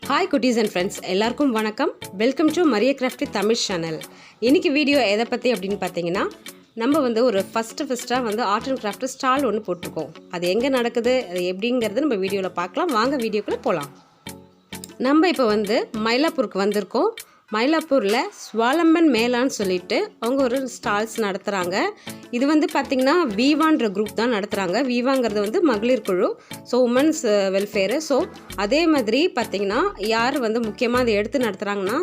Hi குட்டீஸ் and friends, எல்லாருக்கும் வணக்கம். Welcome to Mariya crafty Tamil channel. இன்றைக்கி வீடியோ எதை பற்றி அப்படின்னு பார்த்தீங்கன்னா, நம்ம வந்து ஒரு ஃபஸ்ட்டாக வந்து ஆர்ட் அண்ட் கிராஃப்ட் ஸ்டால் ஒன்று போட்டிருக்கோம். அது எங்கே நடக்குது, அது எப்படிங்கிறது நம்ம வீடியோவில் பார்க்கலாம். வாங்க வீடியோக்குள்ளே போகலாம். நம்ம இப்போ வந்து மயிலாப்பூருக்கு வந்திருக்கோம். மயிலாப்பூரில் ஸ்வாலம்மன் மேளான்னு சொல்லிட்டு அவங்க ஒரு ஸ்டால்ஸ் நடத்துகிறாங்க. இது வந்து பார்த்திங்கன்னா வீவான்ற குரூப் தான் நடத்துகிறாங்க. வீவாங்கிறது வந்து மகளிர் குழு, ஸோ உமன்ஸ் வெல்ஃபேரு. ஸோ அதே மாதிரி பார்த்திங்கன்னா யார் வந்து முக்கியமாக அதை எடுத்து நடத்துகிறாங்கன்னா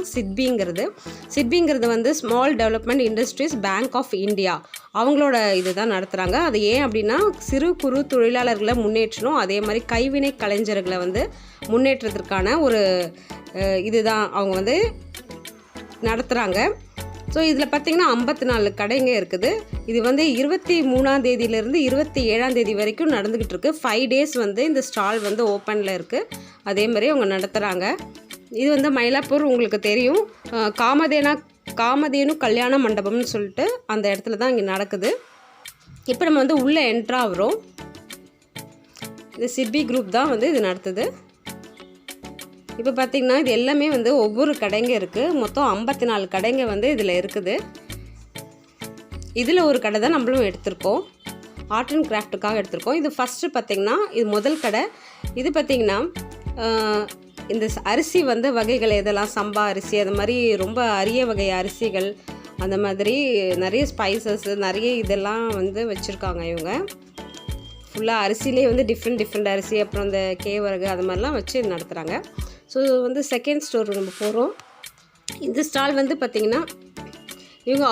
சிட்பிங்கிறது வந்து small development industries bank of India, அவங்களோட இது தான் நடத்துகிறாங்க. அது ஏன் அப்படின்னா சிறு குறு தொழிலாளர்களை முன்னேற்றணும், அதே மாதிரி கைவினை கலைஞர்களை வந்து முன்னேற்றத்திற்கான ஒரு இதுதான் அவங்க வந்து நடத்துகிறாங்க. ஸோ இதில் பார்த்திங்கன்னா 54 கடைங்க இருக்குது. இது வந்து 23ஆம் தேதியிலேருந்து 27ஆம் தேதி வரைக்கும் நடந்துக்கிட்டு இருக்குது. 5 டேஸ் வந்து இந்த ஸ்டால் வந்து ஓப்பனில் இருக்குது. அதே மாதிரி அவங்க நடத்துகிறாங்க. இது வந்து மயிலாப்பூர் உங்களுக்கு தெரியும், காமதேனு கல்யாண மண்டபம்னு சொல்லிட்டு அந்த இடத்துல தான் இங்கே நடக்குது. இப்போ நம்ம வந்து உள்ளே என்ட்ராகிறோம். இது சிட்பி குரூப் தான் வந்து இது நடத்துது. இப்போ பார்த்திங்கன்னா இது எல்லாமே வந்து ஒவ்வொரு கடைங்க இருக்குது. மொத்தம் 54 கடைங்க வந்து இதில் இருக்குது. இதில் ஒரு கடை தான் நம்மளும் எடுத்திருக்கோம், ஆர்ட் அண்ட் கிராஃப்ட்டுக்காக எடுத்திருக்கோம். இது ஃபஸ்ட்டு பார்த்திங்கன்னா இது முதல் கடை. இது பார்த்திங்கன்னா இந்த அரிசி வந்து வகைகள் எதெல்லாம், சம்பா அரிசி, அது மாதிரி ரொம்ப அரிய வகை அரிசிகள், அந்த மாதிரி நிறைய ஸ்பைசஸ், நிறைய இதெல்லாம் வந்து வச்சுருக்காங்க. இவங்க ஃபுல்லாக அரிசிலே வந்து டிஃப்ரெண்ட் அரிசி, அப்புறம் இந்த கேவரகு அது மாதிரிலாம் வச்சு நடத்துகிறாங்க. ஸோ வந்து செகண்ட் ஸ்டோர் நம்ம போகிறோம். இந்த ஸ்டால் வந்து பார்த்திங்கன்னா இவங்க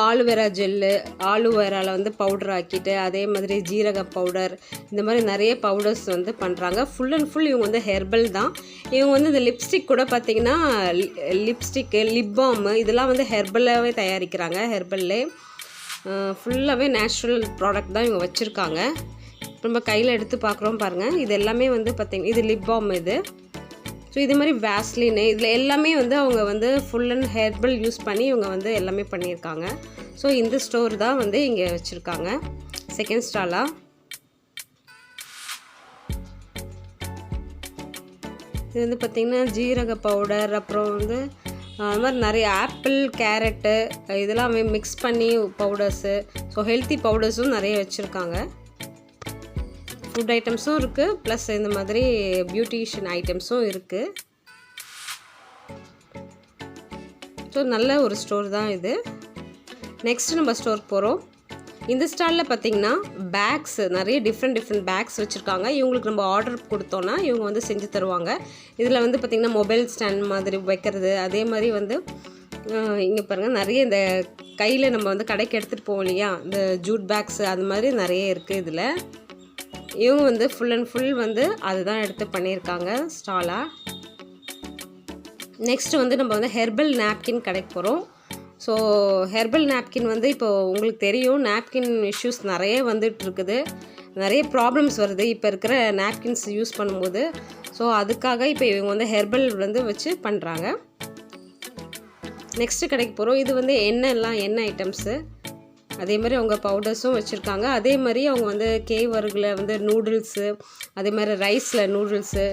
ஆலுவேராவில் வந்து பவுடர் ஆக்கிட்டு, அதே மாதிரி ஜீரக பவுடர், இந்த மாதிரி நிறைய பவுடர்ஸ் வந்து பண்ணுறாங்க. ஃபுல் அண்ட் ஃபுல் இவங்க வந்து ஹெர்பல் தான். இவங்க வந்து இந்த லிப்ஸ்டிக் கூட பார்த்திங்கன்னா லிப்ஸ்டிக்கு, லிப் பாம், இதெல்லாம் வந்து ஹெர்பலாகவே தயாரிக்கிறாங்க. ஹெர்பல்லே ஃபுல்லாகவே நேச்சுரல் ப்ராடக்ட் தான் இவங்க வச்சுருக்காங்க. நம்ம கையில் எடுத்து பார்க்குறோம் பாருங்கள். இது எல்லாமே வந்து பார்த்திங்கன்னா இது லிப் பாம் இது. ஸோ இது மாதிரி வேஸ்லின்னு, இதில் எல்லாமே வந்து அவங்க வந்து ஃபுல் அண்ட் ஹெர்பல் யூஸ் பண்ணி இவங்க வந்து எல்லாமே பண்ணியிருக்காங்க. ஸோ இந்த ஸ்டோர் தான் வந்து இங்கே வச்சுருக்காங்க செகண்ட் ஸ்டாலாக. இது வந்து பார்த்திங்கன்னா ஜீரக பவுடர், அப்புறம் வந்து அது மாதிரி நிறைய ஆப்பிள், கேரட்டு இதெல்லாம் மிக்ஸ் பண்ணி பவுடர்ஸு, ஸோ ஹெல்த்தி பவுடர்ஸும் நிறைய வச்சுருக்காங்க. ஃபுட் ஐட்டம்ஸும் இருக்குது, ப்ளஸ் இந்த மாதிரி பியூட்டிஷியன் ஐட்டம்ஸும் இருக்குது. ஸோ நல்ல ஒரு ஸ்டோர் தான் இது. நெக்ஸ்ட்டு நம்ம ஸ்டோருக்கு போகிறோம். இந்த ஸ்டாலில் பார்த்திங்கன்னா பேக்ஸ், நிறைய டிஃப்ரெண்ட் பேக்ஸ் வச்சுருக்காங்க. இவங்களுக்கு நம்ம ஆர்டர் கொடுத்தோன்னா இவங்க வந்து செஞ்சு தருவாங்க. இதில் வந்து பார்த்திங்கன்னா மொபைல் ஸ்டாண்ட் மாதிரி வைக்கிறது, அதே மாதிரி வந்து இங்கே பாருங்கள் நிறைய இந்த கையில் நம்ம வந்து கடைக்கு எடுத்துகிட்டு போவோம் இல்லையா, இந்த ஜூட் பேக்ஸு, அது மாதிரி நிறைய இருக்குது இதில். இவங்க வந்து ஃபுல் அண்ட் ஃபுல் வந்து அதுதான் எடுத்து பண்ணியிருக்காங்க ஸ்டாலாக. நெக்ஸ்ட்டு வந்து நம்ம வந்து ஹெர்பல் நாப்கின் கடைக்கு போகிறோம். ஸோ ஹெர்பல் நாப்கின் வந்து இப்போது உங்களுக்கு தெரியும், நாப்கின் இஷ்யூஸ் நிறைய வந்துட்டு இருக்குது, நிறைய ப்ராப்ளம்ஸ் வருது இப்போ இருக்கிற நாப்கின்ஸ் யூஸ் பண்ணும்போது. ஸோ அதுக்காக இப்போ இவங்க வந்து ஹெர்பல் வந்து வச்சு பண்ணுறாங்க. நெக்ஸ்ட்டு கடைக்கு போகிறோம். இது வந்து எண்ணெய் ஐட்டம்ஸு, அதே மாதிரி அவங்க பவுடர்ஸும் வச்சுருக்காங்க. அதே மாதிரி அவங்க வந்து கேவர்கில் வந்து நூடுல்ஸு, அதே மாதிரி ரைஸில் நூடுல்ஸு,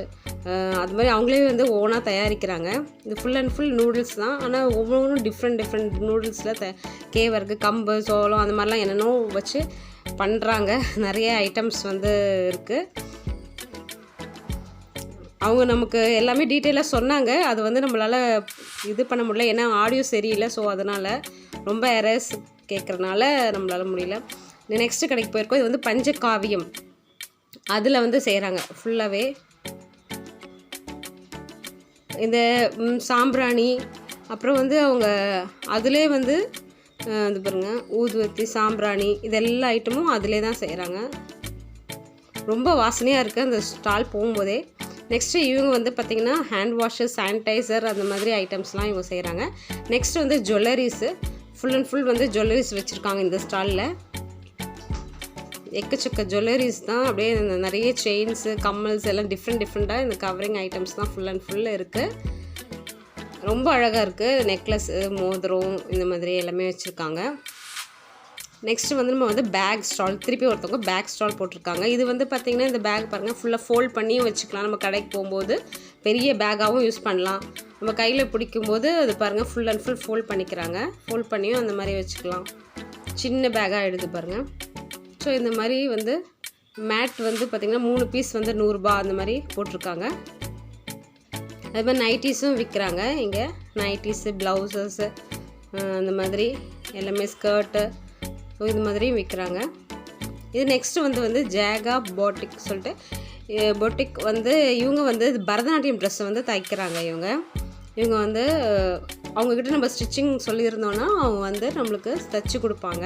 அது மாதிரி அவங்களே வந்து ஓனாக தயாரிக்கிறாங்க. இது ஃபுல் அண்ட் ஃபுல் நூடுல்ஸ் தான், ஆனால் ஒவ்வொன்றும் டிஃப்ரெண்ட் நூடுல்ஸில் கேவர்கு, கம்பு, சோளம், அந்த மாதிரிலாம் என்னென்னோ வச்சு பண்ணுறாங்க. நிறைய ஐட்டம்ஸ் வந்து இருக்குது. அவங்க நமக்கு எல்லாமே டீட்டெயிலாக சொன்னாங்க. அது வந்து நம்மளால் இது பண்ண முடியல, ஏன்னா ஆடியோ சரியில்லை. ஸோ அதனால் ரொம்ப எரர்ஸ் கேட்குறனால நம்மளால் முடியல. நெக்ஸ்ட்டு கடைக்கு போயிருக்கோம். இது வந்து பஞ்சகாவியம், அதில் வந்து செய்கிறாங்க ஃபுல்லாகவே. இந்த சாம்பிராணி, அப்புறம் வந்து அவங்க அதிலே வந்து இது பாருங்கள் ஊதுவத்தி, சாம்பிராணி, இது எல்லா ஐட்டமும் அதிலே தான் செய்கிறாங்க. ரொம்ப வாசனையாக இருக்குது அந்த ஸ்டால் போகும்போதே. நெக்ஸ்ட்டு இவங்க வந்து பார்த்திங்கன்னா ஹேண்ட் வாஷு, சானிடைசர், அந்த மாதிரி ஐட்டம்ஸ்லாம் இவங்க செய்கிறாங்க. நெக்ஸ்ட்டு வந்து ஜுவல்லரிஸு, ஃபுல் அண்ட் ஃபுல் வந்து ஜுவல்லரிஸ் வச்சுருக்காங்க இந்த ஸ்டாலில். எக்கச்சக்க ஜுவல்லரிஸ் தான், அப்படியே நிறைய செயின்ஸு, கம்மல்ஸ் எல்லாம் டிஃப்ரெண்ட்டாக இந்த கவரிங் ஐட்டம்ஸ் தான் ஃபுல் அண்ட் ஃபுல் இருக்குது. ரொம்ப அழகாக இருக்குது. நெக்லஸ்ஸு, மோதிரம், இந்த மாதிரி எல்லாமே வச்சுருக்காங்க. நெக்ஸ்ட்டு வந்து நம்ம வந்து பேக் ஸ்டால், திருப்பி ஒருத்தவங்க பேக் ஸ்டால் போட்டிருக்காங்க. இது வந்து பார்த்திங்கன்னா இந்த பேக் பாருங்கள் ஃபுல்லாக ஃபோல்ட் பண்ணியும் வச்சுக்கலாம். நம்ம கடைக்கு போகும்போது பெரிய பேக்காகவும் யூஸ் பண்ணலாம். நம்ம கையில் பிடிக்கும்போது அது பாருங்கள் ஃபுல் அண்ட் ஃபுல் ஃபோல்ட் பண்ணிக்கிறாங்க. ஃபோல்ட் பண்ணியும் அந்த மாதிரி வச்சுக்கலாம். சின்ன பேக்காக எடுத்து பாருங்கள். ஸோ இந்த மாதிரி வந்து மேட் வந்து பார்த்திங்கன்னா 3 பீஸ் வந்து 100 ரூபா அந்த மாதிரி போட்டிருக்காங்க. அது மாதிரி நைட்டிஸும் விற்கிறாங்க இங்கே. நைட்டிஸு, ப்ளவுசஸ்ஸு, அந்த மாதிரி எல்லாமே ஸ்கர்ட்டு, ஸோ இது மாதிரியும் விற்கிறாங்க. இது நெக்ஸ்ட்டு வந்து ஜேகா பொட்டிக் சொல்லிட்டு பொட்டிக் வந்து இவங்க வந்து பரதநாட்டியம் ட்ரெஸ்ஸை வந்து தைக்கிறாங்க. இவங்க வந்து அவங்கக்கிட்ட நம்ம ஸ்டிச்சிங் சொல்லியிருந்தோன்னா அவங்க வந்து நம்மளுக்கு தைச்சி கொடுப்பாங்க.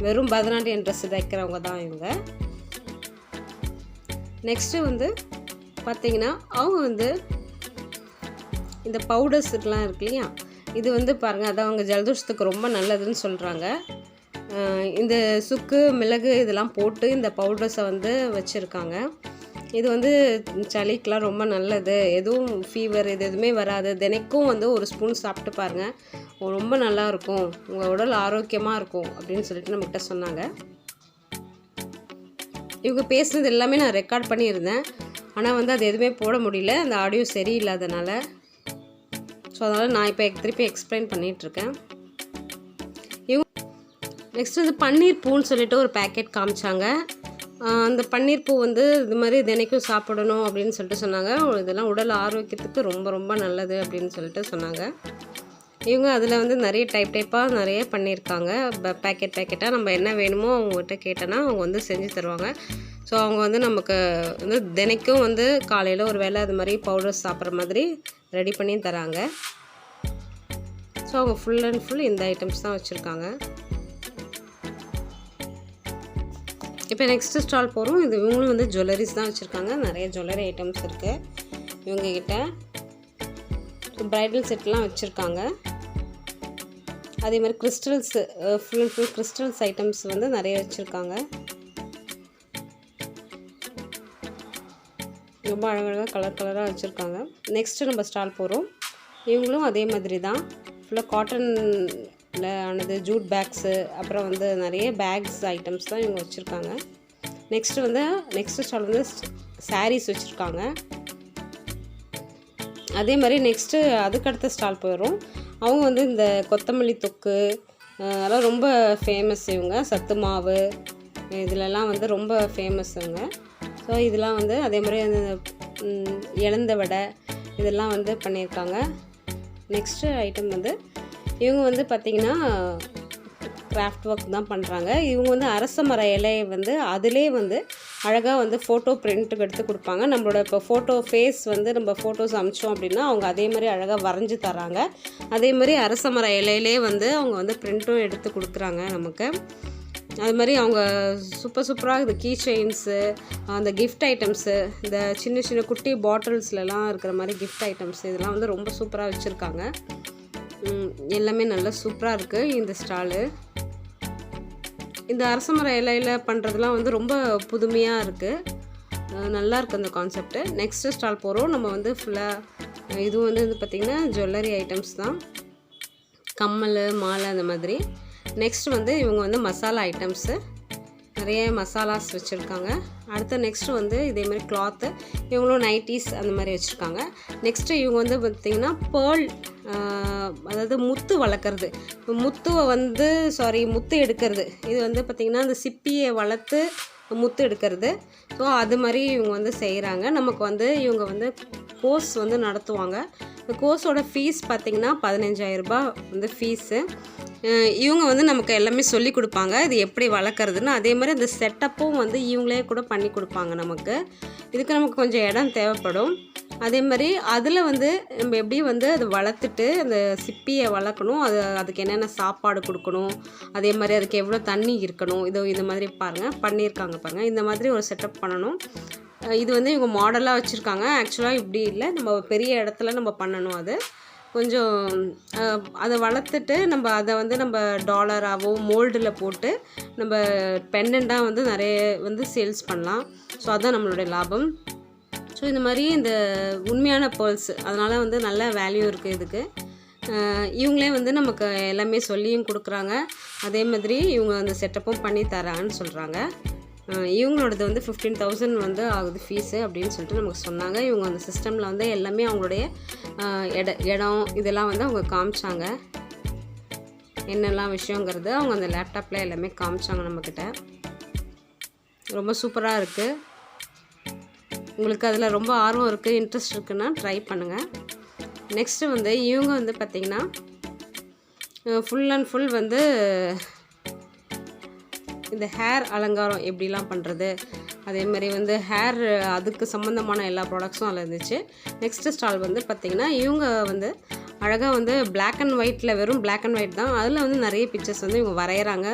வெறும் பரதநாட்டியம் ட்ரெஸ்ஸு தைக்கிறவங்க தான் இவங்க. நெக்ஸ்ட்டு வந்து பார்த்திங்கன்னா அவங்க வந்து இந்த பவுடர்ஸுக்கெலாம் இருக்கு இல்லையா, இது வந்து பாருங்கள் அது அவங்க ஜலதோஷத்துக்கு ரொம்ப நல்லதுன்னு சொல்கிறாங்க. இந்த சுக்கு, மிளகு இதெல்லாம் போட்டு இந்த பவுடர்ஸை வந்து வச்சுருக்காங்க. இது வந்து சளிக்கெலாம் ரொம்ப நல்லது, எதுவும் ஃபீவர் இது எதுவுமே வராது. தினைக்கும் வந்து ஒரு ஸ்பூன் சாப்பிட்டு பாருங்கள், ரொம்ப நல்லாயிருக்கும், உங்கள் உடல் ஆரோக்கியமாக இருக்கும் அப்படின்னு சொல்லிட்டு நம்மக்கிட்ட சொன்னாங்க. இவங்க பேசுனது எல்லாமே நான் ரெக்கார்ட் பண்ணியிருந்தேன். ஆனால் வந்து அது எதுவுமே போட முடியல, அந்த ஆடியோ சரியில்லாதனால. ஸோ அதனால் நான் இப்போ திருப்பி எக்ஸ்பிளைன் பண்ணிகிட்ருக்கேன். நெக்ஸ்ட் வந்து பன்னீர் பூன்னு சொல்லிட்டு ஒரு பேக்கெட் காமிச்சாங்க. அந்த பன்னீர் பூ வந்து இது மாதிரி தினைக்கும் சாப்பிடணும் அப்படின்னு சொல்லிட்டு சொன்னாங்க. இதெல்லாம் உடல் ஆரோக்கியத்துக்கு ரொம்ப ரொம்ப நல்லது அப்படின்னு சொல்லிட்டு சொன்னாங்க. இவங்க அதில் வந்து நிறைய டைப்பாக நிறைய பண்ணியிருக்காங்க. பேக்கெட்டாக நம்ம என்ன வேணுமோ அவங்ககிட்ட கேட்டோன்னா அவங்க வந்து செஞ்சு தருவாங்க. ஸோ அவங்க வந்து நமக்கு வந்து தினைக்கும் வந்து காலையில் ஒரு வேளை அது மாதிரி பவுடர்ஸ் சாப்பிட்ற மாதிரி ரெடி பண்ணி தராங்க. ஸோ அவங்க ஃபுல் அண்ட் ஃபுல் இந்த ஐட்டம்ஸ் தான் வச்சுருக்காங்க. இப்போ நெக்ஸ்ட்டு ஸ்டால் போகிறோம். இது இவங்களும் வந்து ஜுவல்லரிஸ் தான் வச்சுருக்காங்க. நிறைய ஜுவல்லரி ஐட்டம்ஸ் இருக்குது இவங்கக்கிட்ட. ப்ரைடல் செட்லாம் வச்சுருக்காங்க. அதே மாதிரி crystals, full and full crystals items வந்து நிறைய வச்சுருக்காங்க. ரொம்ப அழகழகாக கலராக வச்சுருக்காங்க. நெக்ஸ்ட்டு நம்ம ஸ்டால் போகிறோம். இவங்களும் அதே மாதிரி தான் ஃபுல்லாக காட்டனில் ஆனது, ஜூட் பேக்ஸு, அப்புறம் வந்து நிறைய பேக்ஸ் ஐட்டம்ஸ் தான் இவங்க வச்சுருக்காங்க. நெக்ஸ்ட்டு ஸ்டால் வந்து சாரீஸ் வச்சுருக்காங்க. அதே மாதிரி நெக்ஸ்ட்டு அதுக்கடுத்த ஸ்டால் போயிடும். அவங்க வந்து இந்த கொத்தமல்லி தொக்கு அதெல்லாம் ரொம்ப ஃபேமஸ். இவங்க சத்து மாவு இதிலெல்லாம் வந்து ரொம்ப ஃபேமஸ் இவங்க. ஸோ இதெல்லாம் வந்து அதே மாதிரி அந்த இலந்த வடை இதெல்லாம் வந்து பண்ணியிருக்காங்க. நெக்ஸ்ட்டு ஐட்டம் வந்து இவங்க வந்து பார்த்திங்கன்னா கிராஃப்ட் ஒர்க் தான் பண்ணுறாங்க. இவங்க வந்து அரச மர இலையை வந்து அதிலே வந்து அழகாக வந்து ஃபோட்டோ பிரிண்ட்டுக்கு எடுத்து கொடுப்பாங்க. நம்மளோட இப்போ ஃபோட்டோ ஃபேஸ் வந்து நம்ம ஃபோட்டோஸ் அமிச்சோம் அப்படின்னா அவங்க அதே மாதிரி அழகாக வரைஞ்சி தராங்க. அதே மாதிரி அரச மர இலையிலே வந்து அவங்க வந்து பிரிண்ட்டும் எடுத்து கொடுக்குறாங்க நமக்கு. அது மாதிரி அவங்க சூப்பராக இந்த கீ செயின்ஸு, அந்த கிஃப்ட் ஐட்டம்ஸு, இந்த சின்ன சின்ன குட்டி பாட்டில்ஸ்லலாம் இருக்கிற மாதிரி கிஃப்ட் ஐட்டம்ஸ் இதெல்லாம் வந்து ரொம்ப சூப்பராக வச்சுருக்காங்க. எல்லாமே நல்லா சூப்பராக இருக்குது இந்த ஸ்டாலு. இந்த அரசமர இலையில் பண்ணுறதுலாம் வந்து ரொம்ப புதுமையாக இருக்குது. நல்லாயிருக்கு அந்த கான்செப்ட்டு. நெக்ஸ்ட்டு ஸ்டால் போகிறோம். நம்ம வந்து ஃபுல்லாக இதுவும் வந்து பார்த்திங்கன்னா ஜுவல்லரி ஐட்டம்ஸ் தான், கம்மல், மாலை அந்த மாதிரி. நெக்ஸ்ட் வந்து இவங்க வந்து மசாலா ஐட்டம்ஸு, நிறைய மசாலாஸ் வச்சுருக்காங்க. அடுத்து நெக்ஸ்ட்டு வந்து இதேமாதிரி கிளாத்து, இவங்களும் நைட்டிஸ் அந்த மாதிரி வச்சுருக்காங்க. நெக்ஸ்ட்டு இவங்க வந்து பார்த்திங்கன்னா பேர்ல், அதாவது முத்து வளர்க்குறது, முத்து எடுக்கிறது. இது வந்து பார்த்திங்கன்னா அந்த சிப்பியை வளர்த்து முத்து எடுக்கிறது. ஸோ அது மாதிரி இவங்க வந்து செய்கிறாங்க. நமக்கு வந்து இவங்க வந்து கோர்ஸ் வந்து நடத்துவாங்க. இந்த கோர்ஸோட ஃபீஸ் பார்த்திங்கன்னா 15,000 ரூபாய் வந்து ஃபீஸு. இவங்க வந்து நமக்கு எல்லாமே சொல்லி கொடுப்பாங்க, இது எப்படி வளர்க்குறதுன்னு. அதே மாதிரி அந்த செட்டப்பும் வந்து இவங்களே கூட பண்ணி கொடுப்பாங்க நமக்கு. இதுக்கு நமக்கு கொஞ்சம் இடம் தேவைப்படும். அதே மாதிரி அதில் வந்து நம்ம எப்படி வந்து அதை வளர்த்துட்டு அந்த சிப்பியை வளர்க்கணும், அதுக்கு என்னென்ன சாப்பாடு கொடுக்கணும், அதே மாதிரி அதுக்கு எவ்வளோ தண்ணி இருக்கணும், இது மாதிரி பண்ணியிருக்காங்க பாருங்கள். இந்த மாதிரி ஒரு செட்டப் பண்ணணும். இது வந்து இவங்க மாடலாக வச்சுருக்காங்க. ஆக்சுவலாக இப்படி இல்லை, நம்ம பெரிய இடத்துல நம்ம பண்ணணும். அது கொஞ்சம் அதை வளர்த்துட்டு நம்ம அதை வந்து நம்ம டாலராகவோ மோல்டில் போட்டு நம்ம பெண்டண்ட்டாக வந்து நிறைய வந்து சேல்ஸ் பண்ணலாம். ஸோ அதுதான் நம்மளுடைய லாபம். ஸோ இந்த மாதிரி இந்த உண்மையான பேர்ல்ஸ், அதனால் வந்து நல்ல வேல்யூ இருக்குது இதுக்கு. இவங்களே வந்து நமக்கு எல்லாமே சொல்லியும் கொடுக்குறாங்க. அதே மாதிரி இவங்க அந்த செட்டப்பும் பண்ணி தரான்னு சொல்கிறாங்க. இவங்களோடது வந்து 15,000 வந்து ஆகுது ஃபீஸு அப்படின்னு சொல்லிட்டு நமக்கு சொன்னாங்க. இவங்க அந்த சிஸ்டமில் வந்து எல்லாமே அவங்களுடைய இடம் இதெல்லாம் வந்து அவங்க காமிச்சாங்க. என்னெல்லாம் விஷயங்கிறது அவங்க அந்த லேப்டாப்பில் எல்லாமே காமிச்சாங்க நம்மக்கிட்ட. ரொம்ப சூப்பராக இருக்குது. உங்களுக்கு அதில் ரொம்ப ஆர்வம் இருக்குது, இன்ட்ரெஸ்ட் இருக்குன்னா ட்ரை பண்ணுங்கள். நெக்ஸ்ட்டு வந்து இவங்க வந்து பார்த்திங்கன்னா ஃபுல் அண்ட் ஃபுல் வந்து இந்த ஹேர் அலங்காரம் எப்படிலாம் பண்ணுறது, அதே மாதிரி வந்து ஹேர் அதுக்கு சம்மந்தமான எல்லா ப்ராடக்ட்ஸும் அதில் இருந்துச்சு. நெக்ஸ்ட்டு ஸ்டால் வந்து பார்த்திங்கன்னா இவங்க வந்து அழகாக வந்து பிளாக் அண்ட் ஒயிட்டில், வெறும் பிளாக் அண்ட் ஒயிட் தான், அதில் வந்து நிறைய பிக்சர்ஸ் வந்து இவங்க வரைகிறாங்க.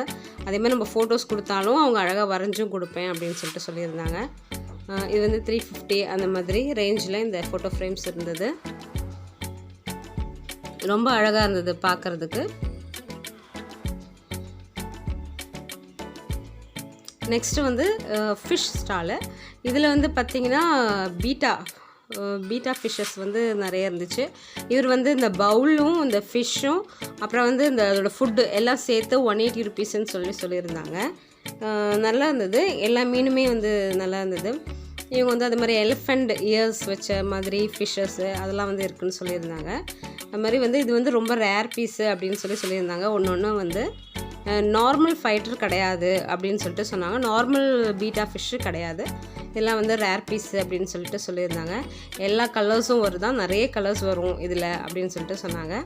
அதேமாதிரி நம்ம ஃபோட்டோஸ் கொடுத்தாலும் அவங்க அழகாக வரைஞ்சும் கொடுப்பேன் அப்படின்னு சொல்லிட்டு சொல்லியிருந்தாங்க. இது வந்து 350 அந்த மாதிரி ரேஞ்சில் இந்த ஃபோட்டோ ஃப்ரேம்ஸ் இருந்தது. ரொம்ப அழகாக இருந்தது பார்க்குறதுக்கு. நெக்ஸ்ட்டு வந்து ஃபிஷ் ஸ்டாலு. இதில் வந்து பார்த்திங்கன்னா பீட்டா ஃபிஷ்ஷஸ் வந்து நிறைய இருந்துச்சு. இவர் வந்து இந்த பவுலும் இந்த ஃபிஷ்ஷும் அப்புறம் வந்து இந்த அதோட ஃபுட்டு எல்லாம் சேர்த்து 180 ருபீஸ்ன்னு சொல்லியிருந்தாங்க. நல்லா இருந்தது. எல்லா மீனுமே வந்து நல்லா இருந்தது. இவங்க வந்து அது மாதிரி எலிஃபண்ட் இயர்ஸ் வச்ச மாதிரி ஃபிஷ்ஷஸ்ஸு அதெல்லாம் வந்து இருக்குதுன்னு சொல்லியிருந்தாங்க. அது மாதிரி வந்து இது வந்து ரொம்ப ரேர் பீஸு அப்படின்னு சொல்லியிருந்தாங்க. ஒன்று வந்து நார்மல் ஃபைட்டர் கிடையாது அப்படின்னு சொல்லிட்டு சொன்னாங்க. நார்மல் பீட்டா ஃபிஷ்ஷு கிடையாது, இதெல்லாம் வந்து ரேர் பீஸு அப்படின்னு சொல்லிட்டு சொல்லியிருந்தாங்க. எல்லா கலர்ஸும் வருதான், நிறைய கலர்ஸ் வரும் இதில் அப்படின்னு சொல்லிட்டு சொன்னாங்க.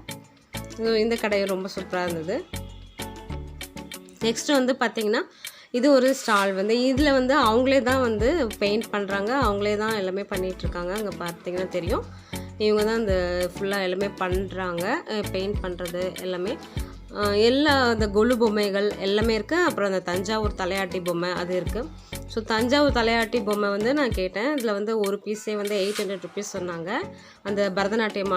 இந்த கடை ரொம்ப சூப்பராக இருந்தது. நெக்ஸ்ட்டு வந்து பார்த்திங்கன்னா இது ஒரு ஸ்டால் வந்து இதில் வந்து அவங்களே தான் வந்து பெயிண்ட் பண்ணுறாங்க, அவங்களே தான் எல்லாமே பண்ணிகிட்ருக்காங்க. அங்கே பார்த்திங்கன்னா தெரியும், இவங்க தான் இந்த ஃபுல்லாக எல்லாமே பண்ணுறாங்க, பெயிண்ட் பண்ணுறது எல்லாமே. எல்லா அந்த கொலு பொம்மைகள் எல்லாமே இருக்குது. அப்புறம் அந்த தஞ்சாவூர் தலையாட்டி பொம்மை அது இருக்குது. ஸோ தஞ்சாவூர் தலையாட்டி பொம்மை வந்து நான் கேட்டேன். இதில் வந்து ஒரு பீஸே வந்து 800 ருபீஸ் சொன்னாங்க. அந்த பரதநாட்டியம்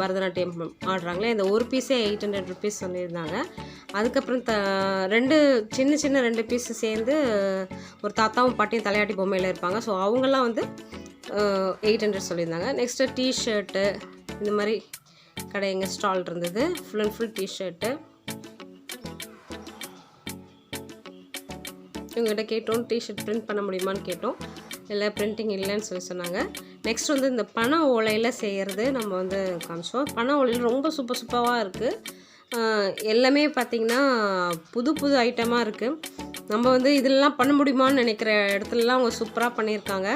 பரதநாட்டியம் ஆடுறாங்களே இந்த ஒரு பீஸே 800 ருபீஸ் சொல்லியிருந்தாங்க. அதுக்கப்புறம் சின்ன 2 பீஸு சேர்ந்து ஒரு தாத்தாவும் பாட்டியும் தலையாட்டி பொம்மையில் இருப்பாங்க. ஸோ அவங்கெல்லாம் வந்து 800 சொல்லியிருந்தாங்க. நெக்ஸ்ட்டு டிஷர்ட்டு இந்த மாதிரி கடை எங்கள் ஸ்டால் இருந்தது. Full and full T-shirt. இவங்ககிட்ட கேட்டோம் டிஷர்ட் பிரிண்ட் பண்ண முடியுமான்னு கேட்டோம். இல்லை பிரிண்டிங் இல்லைன்னு சொன்னாங்க. நெக்ஸ்ட் வந்து இந்த பனை ஓலையில் செய்கிறது நம்ம வந்து காமிச்சோம். பனை ஓலையில் ரொம்ப சூப்பராக இருக்குது. எல்லாமே பார்த்திங்கன்னா புது ஐட்டமாக இருக்குது. நம்ம வந்து இதெல்லாம் பண்ண முடியுமான்னு நினைக்கிற இடத்துலலாம் அவங்க சூப்பராக பண்ணியிருக்காங்க.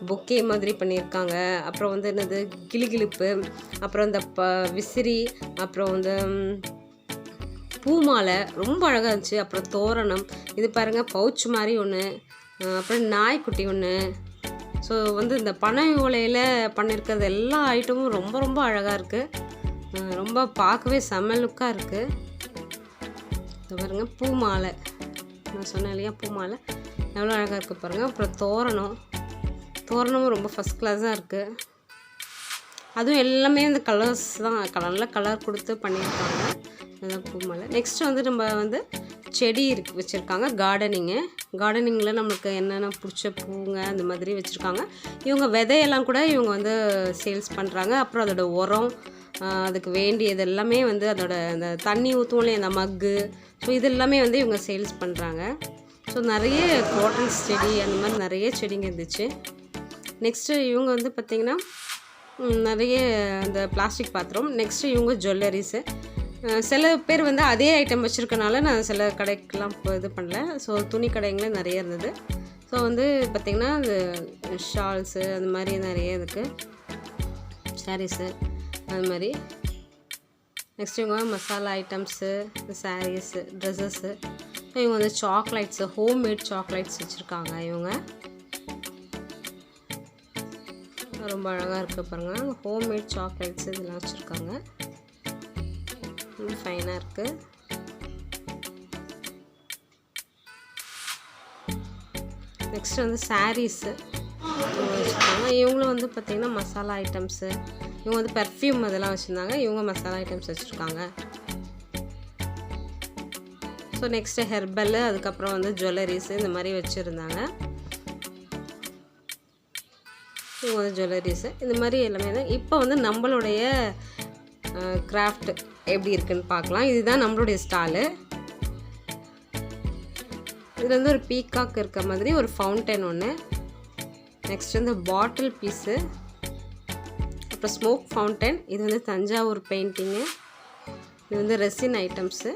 பொக்கே மாதிரி பண்ணியிருக்காங்க. அப்புறம் வந்து என்னது கிளிகிளிப்பு, அப்புறம் இந்த விசிறி, அப்புறம் வந்து பூமாலை ரொம்ப அழகாக இருந்துச்சு. அப்புறம் தோரணம், இது பாருங்கள் பவுச் மாதிரி ஒன்று, அப்புறம் நாய்க்குட்டி ஒன்று. ஸோ வந்து இந்த பனை ஓலையில் பண்ணியிருக்கிறது எல்லா ஐட்டமும் ரொம்ப அழகாக இருக்குது. ரொம்ப பார்க்கவே செம்ம லுக்காக இருக்குது. இது பாருங்கள் பூமாலை, நான் சொன்னேன் இல்லையா பூமாலை எவ்வளோ அழகாக இருக்குது பாருங்கள். அப்புறம் தோரணமும் ரொம்ப ஃபஸ்ட் கிளாஸாக இருக்குது. அதுவும் எல்லாமே அந்த கலர்ஸ் தான், நல்ல கலர் கொடுத்து பண்ணியிருக்காங்க. அதுதான் பூமாலை. நெக்ஸ்ட்டு வந்து நம்ம வந்து செடி வச்சுருக்காங்க. கார்டனிங்கில் நம்மளுக்கு என்னென்ன பிடிச்ச பூங்க அந்த மாதிரி வச்சுருக்காங்க. இவங்க விதையெல்லாம் கூட இவங்க வந்து சேல்ஸ் பண்ணுறாங்க. அப்புறம் அதோட உரம், அதுக்கு வேண்டியது எல்லாமே வந்து அதோட அந்த தண்ணி ஊற்றுவோம்லே அந்த மக்கு, ஸோ இது எல்லாமே வந்து இவங்க சேல்ஸ் பண்ணுறாங்க. ஸோ நிறைய காட்டன்ஸ் செடி அந்த மாதிரி நிறைய செடிங்க இருந்துச்சு. நெக்ஸ்ட்டு இவங்க வந்து பார்த்திங்கன்னா நிறைய இந்த பிளாஸ்டிக் பாத்திரம். நெக்ஸ்ட்டு இவங்க ஜுவல்லரிஸு. சில பேர் வந்து அதே ஐட்டம் வச்சுருக்கனால நான் சில கடைக்கெலாம் இது பண்ணல. ஸோ துணி கடைங்களே நிறைய இருந்தது. ஸோ வந்து பார்த்திங்கன்னா இந்த ஷால்ஸு அந்த மாதிரி நிறைய இருக்குது, சாரீஸு அது மாதிரி. நெக்ஸ்ட் இவங்க மசாலா ஐட்டம்ஸு, சாரீஸு, ட்ரெஸ்ஸஸ்ஸு. இவங்க வந்து சாக்லேட்ஸு, ஹோம்மேட் சாக்லேட்ஸ் வச்சுருக்காங்க. இவங்க ரொம்ப அழகாக இருக்குது பாருங்கள். ஹோம்மேட் சாக்லேட்ஸ் இதெல்லாம் வச்சுருக்காங்க. ஃபைனாக இருக்குது. நெக்ஸ்ட் வந்து சாரீஸு வச்சுருக்காங்க. இவங்களும் வந்து பார்த்திங்கன்னா மசாலா ஐட்டம்ஸு, இவங்க வந்து பெர்ஃப்யூம் அதெல்லாம் வச்சுருந்தாங்க. இவங்க மசாலா ஐட்டம்ஸ் வச்சுருக்காங்க. ஸோ நெக்ஸ்ட்டு ஹெர்பல்லு, அதுக்கப்புறம் வந்து ஜுவல்லரிஸு இந்த மாதிரி வச்சுருந்தாங்க. இவங்க வந்து ஜுவல்லரிஸு இந்த மாதிரி எல்லாமே தான். இப்போ வந்து நம்மளுடைய கிராஃப்ட் எப்படி இருக்குன்னு பார்க்கலாம். இதுதான் நம்மளுடைய ஸ்டாலு. இதில் வந்து ஒரு பீகாக் இருக்க மாதிரி ஒரு ஃபவுண்டன் ஒன்று, நெக்ஸ்ட் வந்து பாட்டில் பீஸு, அப்புறம் ஸ்மோக் ஃபவுண்டன். இது வந்து தஞ்சாவூர் பெயிண்டிங்கு. இது வந்து ரெசின் ஐட்டம்ஸு,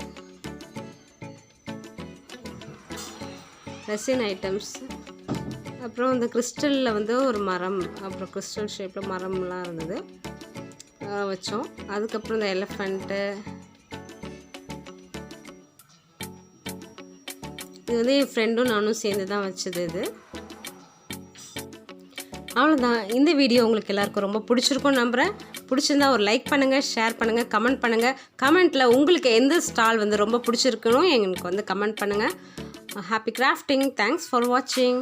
அப்புறம் இந்த கிறிஸ்டலில் வந்து ஒரு மரம், அப்புறம் கிறிஸ்டல் ஷேப்பில் மரம்லாம் இருந்தது வச்சோம். அதுக்கப்புறம் இந்த எலிஃபண்ட்டு, இது வந்து என் ஃப்ரெண்டும் நானும் சேர்ந்து தான் வச்சது. இது அவ்வளோதான். இந்த வீடியோ உங்களுக்கு எல்லாருக்கும் ரொம்ப பிடிச்சிருக்கும்னு நம்புகிறேன். பிடிச்சிருந்தா ஒரு லைக் பண்ணுங்கள், ஷேர் பண்ணுங்கள், கமெண்ட் பண்ணுங்கள். கமெண்ட்டில் உங்களுக்கு எந்த ஸ்டால் வந்து ரொம்ப பிடிச்சிருக்குன்னு எங்களுக்கு வந்து கமெண்ட் பண்ணுங்கள். Happy grafting. தேங்க்ஸ் ஃபார் வாட்சிங்.